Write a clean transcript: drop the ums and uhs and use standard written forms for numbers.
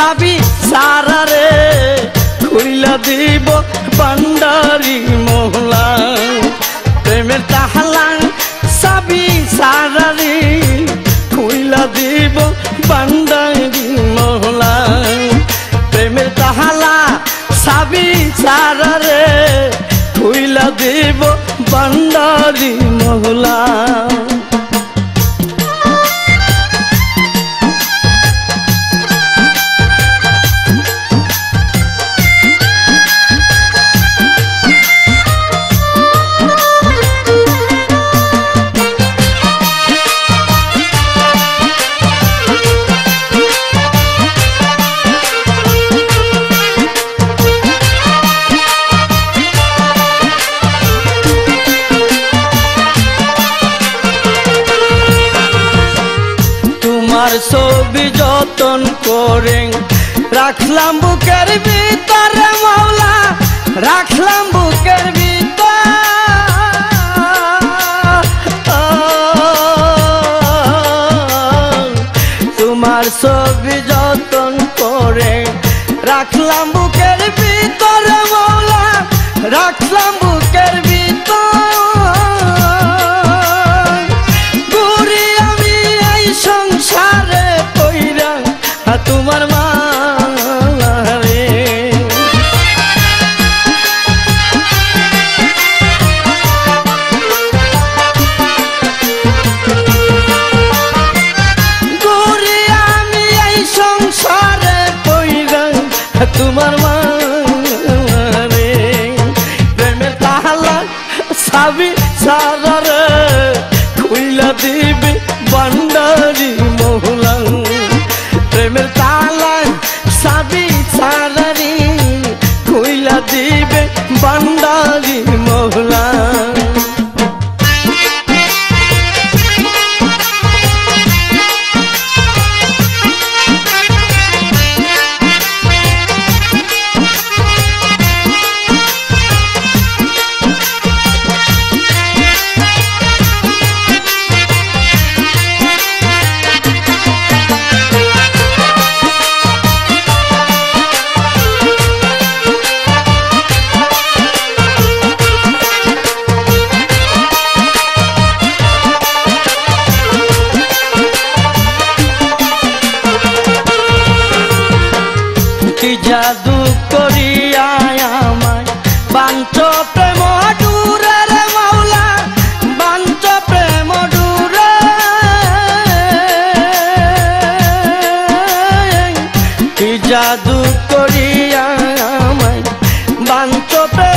সাবি সারারে খুইলা দিব ভান্ডারি মহলা প্রেমের তাহালা সাবি সারারে খুইলা দিব ভান্ডারি মহলা প্রেমের তাহালা সাবি সারারে খুইলা দিব ভান্ডারি মহলা ছবি যতন করে রাখলাম বুকের ভিতরে মাওলা রাখলাম বুকের ভিতর তোমার ছবি যতন করে রাখলাম বুকের ভিতরে মাওলা রাখলাম বুকের ভিতর ঘুরি আমি এই সংসারে তোমার মারে ঘুরি আমি এই সংসারে পইরা তোমার মারে প্রেমের তাহালা সাবি সারারে খুইলা দিবে ভান্ডারি মহলা প্রেমের তালা সাবি সারারি খুইলা দিবে ভান্ডারি মহলা জাদু করিয়া আমায় বাঞ্চ প্রেম ডুরে রে মাওলা বাঞ্চ প্রেম ডুরে কি জাদু করিয়া আমায় বাঞ্চ প্রেম